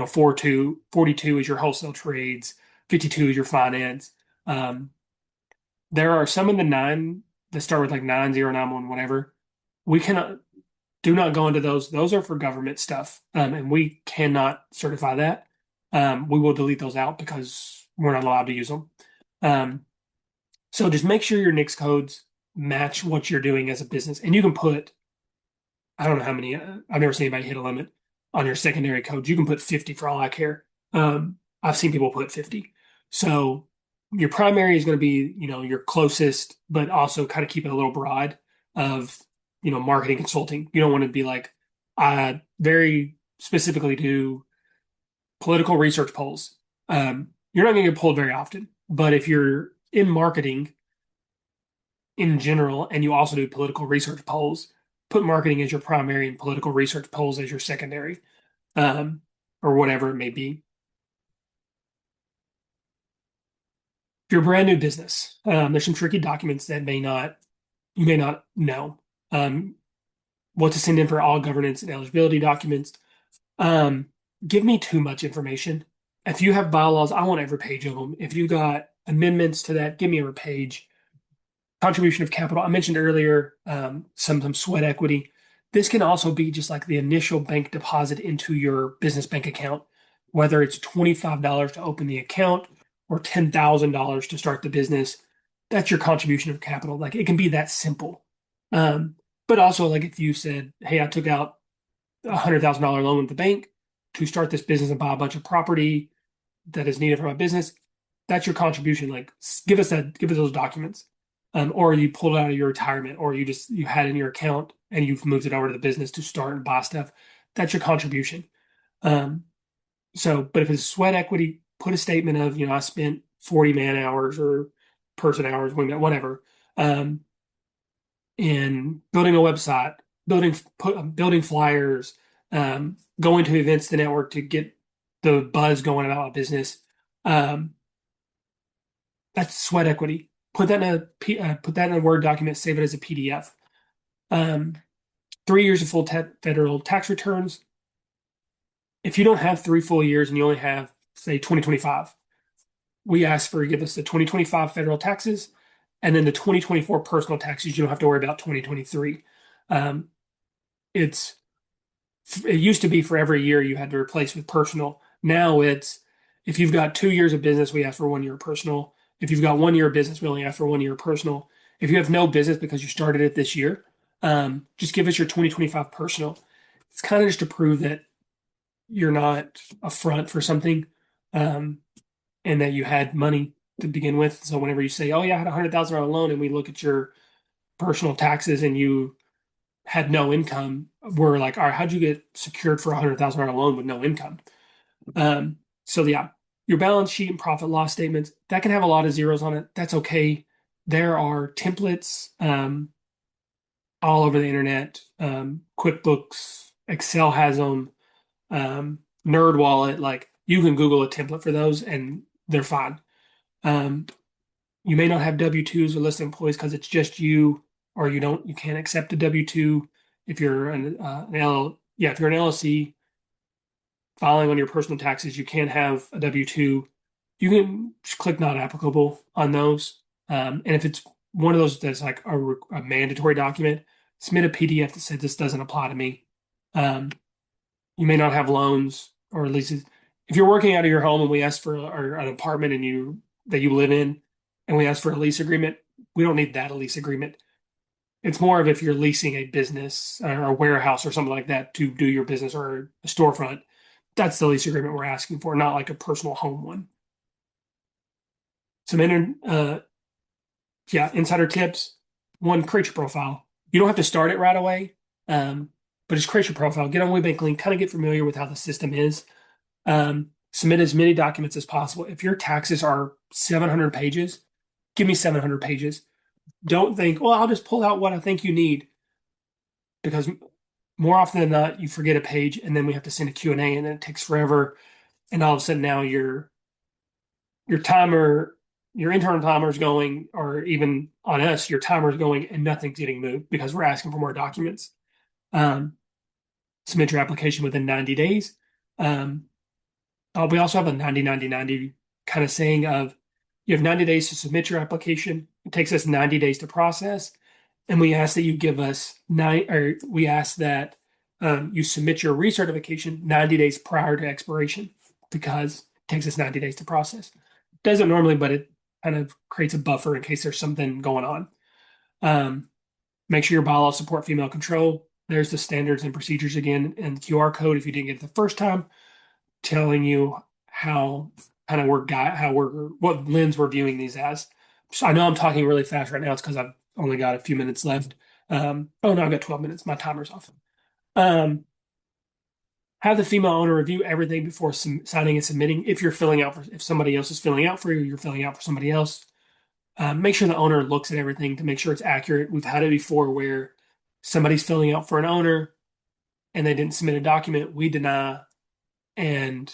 42 is your wholesale trades, 52 is your finance. Um, there are some in the nine that start with like 9091, whatever. We cannot do not go into those. Those are for government stuff, and we cannot certify that. We will delete those out because we're not allowed to use them. Um, so just make sure your NICS codes match what you're doing as a business, and you can put I don't know how many. I've never seen anybody hit a limit on your secondary codes. You can put 50 for all I care. I've seen people put 50. So your primary is going to be, your closest, but also kind of keep it a little broad of, marketing consulting. You don't want to be like, I very specifically do political research polls. You're not going to get pulled very often, but if you're in marketing in general and you also do political research polls, put marketing as your primary and political research polls as your secondary, um, or whatever it may be. If you're a brand new business, there's some tricky documents that you may not know. Um, what to send in for all governance and eligibility documents. Um, Give me too much information. If you have bylaws, I want every page of them. If you got amendments to that, give me every page. Contribution of capital. I mentioned earlier some sweat equity. This can also be just like the initial bank deposit into your business bank account, whether it's $25 to open the account or $10,000 to start the business. That's your contribution of capital. Like it can be that simple. Um, but also, like if you said, "Hey, I took out $100,000 loan with the bank to start this business and buy a bunch of property that is needed for my business," that's your contribution. Like give us those documents. Or you pulled it out of your retirement, or you had it in your account and you've moved it over to the business to start and buy stuff. That's your contribution. Um, but if it's sweat equity, put a statement of, I spent 40 man hours or person hours, whatever, um, in building a website, building flyers, going to events to network to get the buzz going about a business. Um, that's sweat equity. Put that in a Word document, save it as a PDF. Um, 3 years of full federal tax returns. If you don't have 3 full years and you only have, say, 2025, we ask for give us the 2025 federal taxes and then the 2024 personal taxes. You don't have to worry about 2023. Um, it's it used to be for every year you had to replace with personal. Now it's if you've got 2 years of business, we ask for 1 year personal. If you've got 1 year of business, we only ask for 1 year personal. If you have no business because you started it this year, just give us your 2025 personal. It's kind of just to prove that you're not a front for something, um, and that you had money to begin with. So whenever you say, "Oh yeah, I had $100,000 loan," and we look at your personal taxes and you had no income, we're like, "All right, how'd you get secured for $100,000 loan with no income?" So yeah, your balance sheet and profit loss statements that can have a lot of zeros on it. That's okay. There are templates all over the internet. QuickBooks, Excel has them. Nerd Wallet, like you can Google a template for those and they're fine. Um, you may not have W-2s or listed employees because it's just you, or you can't accept a W-2 if you're if you're an LLC filing on your personal taxes, you can't have a W-2. You can just click not applicable on those. And if it's one of those that's like a mandatory document, submit a PDF that says this doesn't apply to me. Um, you may not have loans, or at least if you're working out of your home and we ask for an apartment and you that you live in, and we ask for a lease agreement, we don't need that a lease agreement. It's more of if you're leasing a business or a warehouse or something like that to do your business or a storefront. That's the lease agreement we're asking for, not like a personal home one. Some insider tips. One, create your profile. You don't have to start it right away, but just create your profile. Get on WeBank Link, kind of get familiar with how the system is. Submit as many documents as possible. If your taxes are 700 pages, give me 700 pages. Don't think, well, I'll just pull out what I think you need, because more often than not, you forget a page and then we have to send a Q&A and then it takes forever. And all of a sudden now your timer, your internal timer is going, or even on us, your timer is going and nothing's getting moved because we're asking for more documents. Um, Submit your application within 90 days. Um, we also have a 90-90-90 kind of saying of you have 90 days to submit your application. It takes us 90 days to process. And we ask that you give us we ask that you submit your recertification 90 days prior to expiration because it takes us 90 days to process. Doesn't normally, but it kind of creates a buffer in case there's something going on. Make sure your bylaws support female control. There's the standards and procedures again, and QR code if you didn't get it the first time, telling you how kind of what lens we're viewing these as. So I know I'm talking really fast right now. It's because I've only got a few minutes left. Oh no, I've got 12 minutes. My timer's off. Um, have the female owner review everything before signing and submitting. If somebody else is filling out for you, you're filling out for somebody else. Make sure the owner looks at everything to make sure it's accurate. We've had it before where somebody's filling out for an owner and they didn't submit a document. We deny, and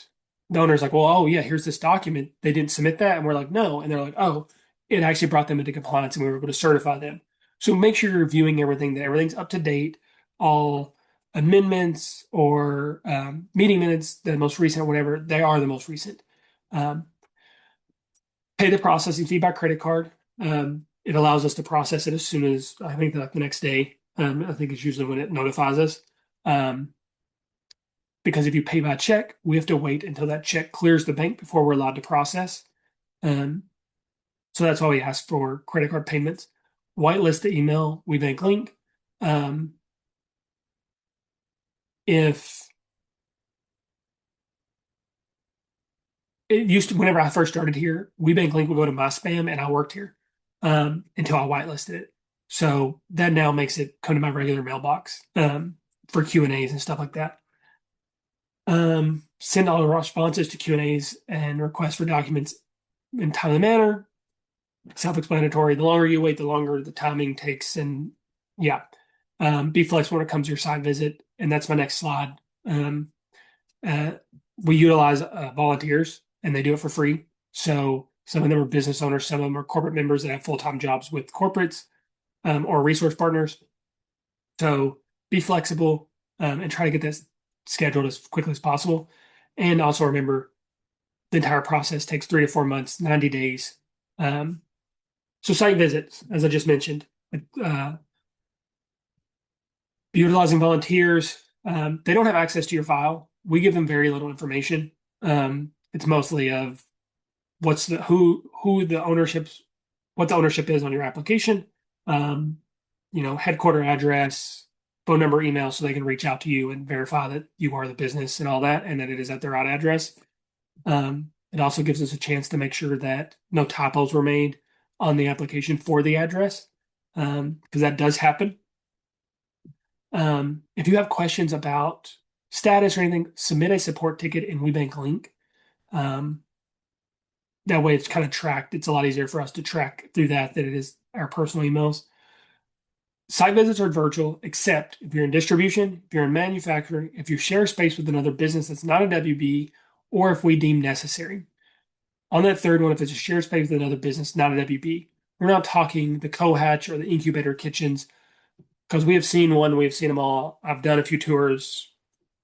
the owner's like, well, oh yeah, here's this document. They didn't submit that. And we're like, no. And they're like, oh, it actually brought them into compliance and we were able to certify them. So make sure you're reviewing everything, that everything's up to date, all amendments or meeting minutes, the most recent, whatever, they are the most recent. Um, Pay the processing fee by credit card. It allows us to process it as soon as I think the next day. I think it's usually when it notifies us. Um, because if you pay by check, we have to wait until that check clears the bank before we're allowed to process. Um, so that's why we ask for credit card payments. Whitelist the email, WeBank link. Um, if it used to, whenever I first started here, WeBank link would go to my spam, and I worked here until I whitelisted it. So that now makes it come to my regular mailbox for Q&As and stuff like that. Send all the responses to Q&As and requests for documents in timely manner. Self-explanatory. The longer you wait, the longer the timing takes. And yeah, be flexible when it comes to your site visit. And that's my next slide. Uh, we utilize volunteers and they do it for free. So some of them are business owners, some of them are corporate members that have full-time jobs with corporates or resource partners. So be flexible and try to get this scheduled as quickly as possible. And also remember the entire process takes 3 to 4 months, 90 days. Um, so site visits, as I just mentioned, uh, utilizing volunteers, they don't have access to your file. We give them very little information. It's mostly of what's the who the ownership's what the ownership is on your application, um, headquarter address, phone number, email, so they can reach out to you and verify that you are the business and all that, and that it is at the right address. It also gives us a chance to make sure that no typos were made on the application for the address, because that does happen. If you have questions about status or anything, submit a support ticket in WeBank link. Um, that way it's kind of tracked. It's a lot easier for us to track through that than it is our personal emails. Site visits are virtual, except if you're in distribution, if you're in manufacturing, if you share space with another business that's not a WB, or if we deem necessary. On that third one, if it's a shared space with another business, not a WB, we're not talking the co-hatch or the incubator kitchens, because we have seen one, we have seen them all. I've done a few tours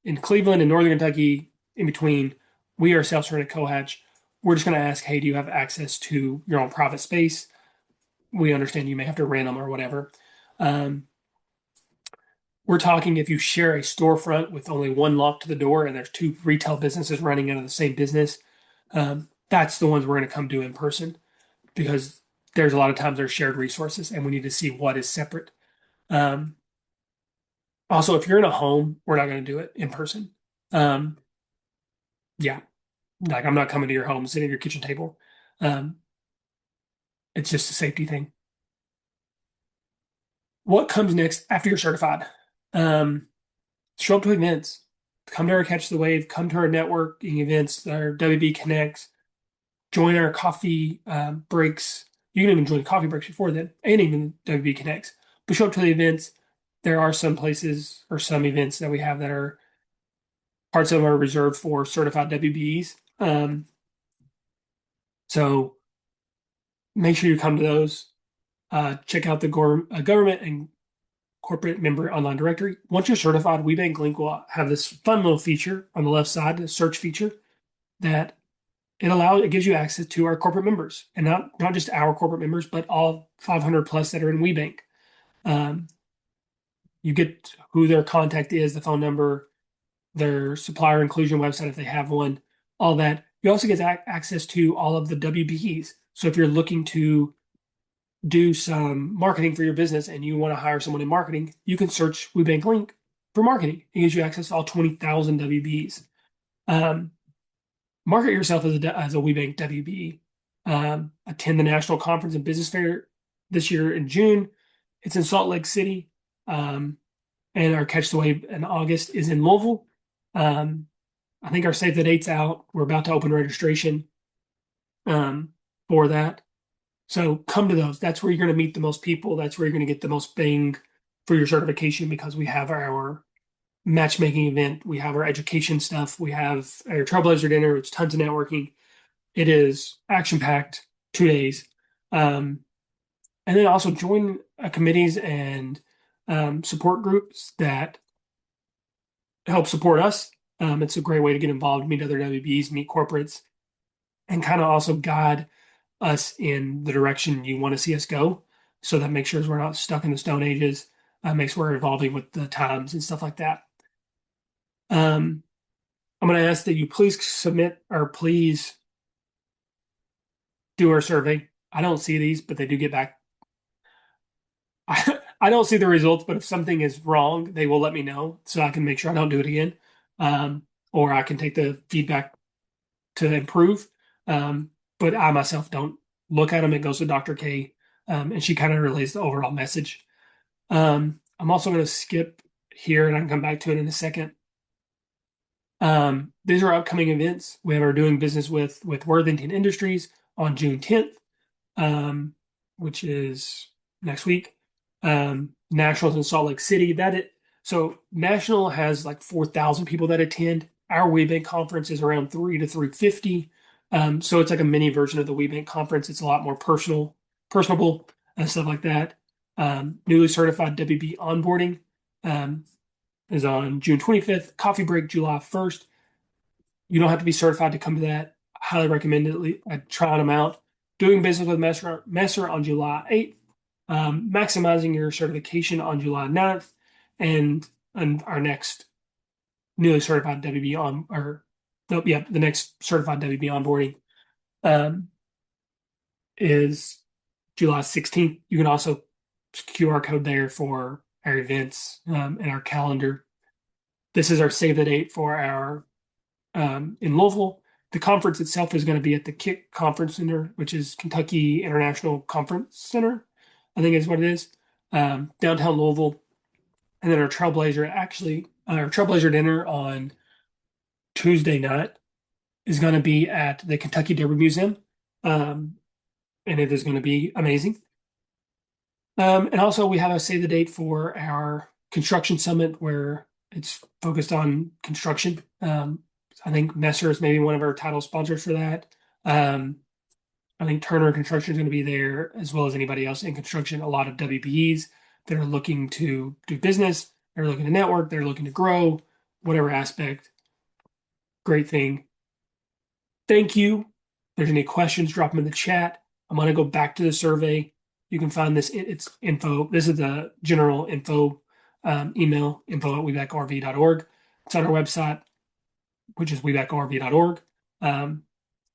in Cleveland and Northern Kentucky in between. We ourselves are in a co-hatch. We're just going to ask, hey, do you have access to your own private space? We understand you may have to rent them or whatever. Um, we're talking if you share a storefront with only one lock to the door and there's two retail businesses running out of the same business, that's the ones we're going to come do in person because there's a lot of times there's shared resources and we need to see what is separate. Um, Also, if you're in a home, we're not going to do it in person. Um, yeah, like I'm not coming to your home, sitting at your kitchen table. Um, it's just a safety thing. What comes next after you're certified? Um, Show up to events. Come to our Catch the Wave. Come to our networking events, our WB Connects. Join our coffee breaks. You can even join coffee breaks before then, and even WB Connects. But show up to the events. There are some places or some events that we have that are parts of them are reserved for certified WBEs. So make sure you come to those. Check out the government and corporate member online directory. Once you're certified, WeBank Link will have this fun little feature on the left side, the search feature, that it gives you access to our corporate members, and not just our corporate members, but all 500 plus that are in WeBank. Um, you get who their contact is, the phone number, their supplier inclusion website if they have one, all that. You also get access to all of the WBEs. So if you're looking to do some marketing for your business and you want to hire someone in marketing, you can search WeBank Link for marketing. It gives you access to all 20,000 WBs. Um, Market yourself as a WeBank WBE. Attend the National Conference and Business Fair this year in June. It's in Salt Lake City. And our Catch the Wave in August is in Louisville. Um, I think our save the date's out. We're about to open registration um, for that. So come to those. That's where you're going to meet the most people. That's where you're going to get the most bang for your certification because we have our matchmaking event, we have our education stuff, we have our Trailblazer dinner. It's tons of networking. It is action packed 2 days. And then also join committees and support groups that help support us. It's a great way to get involved, meet other WBs, meet corporates, and kind of also guide us in the direction you want to see us go. So that makes sure we're not stuck in the Stone Ages, makes sure we're evolving with the times and stuff like that. I'm going to ask that you please submit or please do our survey. I don't see these, but they do get back. I don't see the results, but if something is wrong, they will let me know so I can make sure I don't do it again. Um, or I can take the feedback to improve. But I myself don't look at them. It goes to Dr. K, and she kind of relays the overall message. I'm also going to skip here, and I can come back to it in a second. These are upcoming events. We have our doing business with Worthington Industries on June 10th, which is next week. Nationals in Salt Lake City. So National has like 4,000 people that attend. Our WeBank conference is around 3 to 350. So it's like a mini version of the WeBank conference. It's a lot more personable, and stuff like that. Newly certified WB onboarding um, is on June 25th. Coffee break July 1st. You don't have to be certified to come to that. I highly recommend it. Trying them out. Doing business with Messer on July 8th. Maximizing your certification on July 9th. And our next newly certified WB on, or no, yeah, the next certified WB onboarding um, is July 16th. You can also QR code there for our events and our calendar. This is our save the date for our in Louisville. The conference itself is going to be at the KIC Conference Center, which is Kentucky International Conference Center, I think is what it is, downtown Louisville. And then our Trailblazer dinner on Tuesday night is going to be at the Kentucky Derby Museum, um, and it is going to be amazing. And also, we have a save the date for our construction summit where it's focused on construction. I think Messer is maybe one of our title sponsors for that. Um, I think Turner Construction is going to be there as well as anybody else in construction. A lot of WBEs that are looking to do business, they're looking to network, they're looking to grow, whatever aspect. Great thing. Thank you. If there's any questions, drop them in the chat. I'm going to go back to the survey. You can find this, it's info. This is the general info email, info@webackRV.org. It's on our website, which is webackRV.org.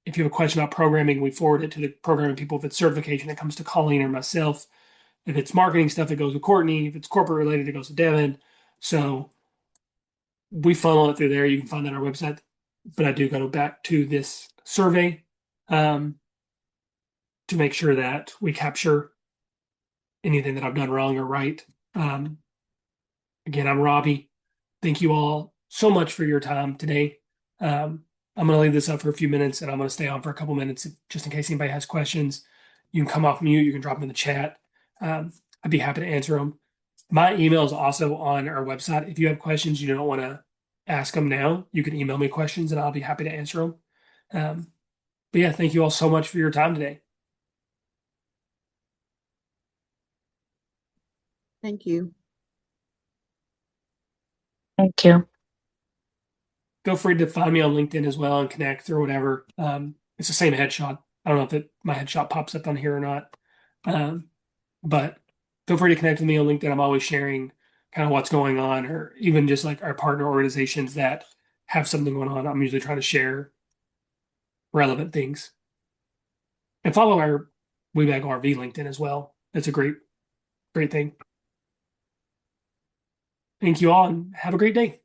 If you have a question about programming, we forward it to the programming people. If it's certification, it comes to Colleen or myself. If it's marketing stuff, it goes to Courtney. If it's corporate related, it goes to Devin. So we funnel it through there. You can find that on our website. But I do go back to this survey um, to make sure that we capture anything that I've done wrong or right. Um, Again, I'm Robbie. Thank you all so much for your time today. I'm going to leave this up for a few minutes and I'm going to stay on for a couple minutes just in case anybody has questions. You can come off mute, you can drop them in the chat. I'd be happy to answer them. My email is also on our website. If you have questions you don't want to ask them now, you can email me questions and I'll be happy to answer them. But yeah, thank you all so much for your time today. Thank you. Thank you. Feel free to find me on LinkedIn as well and connect or whatever. It's the same headshot. I don't know if my headshot pops up on here or not. But feel free to connect with me on LinkedIn. I'm always sharing kind of what's going on, or even just like our partner organizations that have something going on. I'm usually trying to share relevant things. And follow our WeBag RV LinkedIn as well. That's a great thing. Thank you all and have a great day.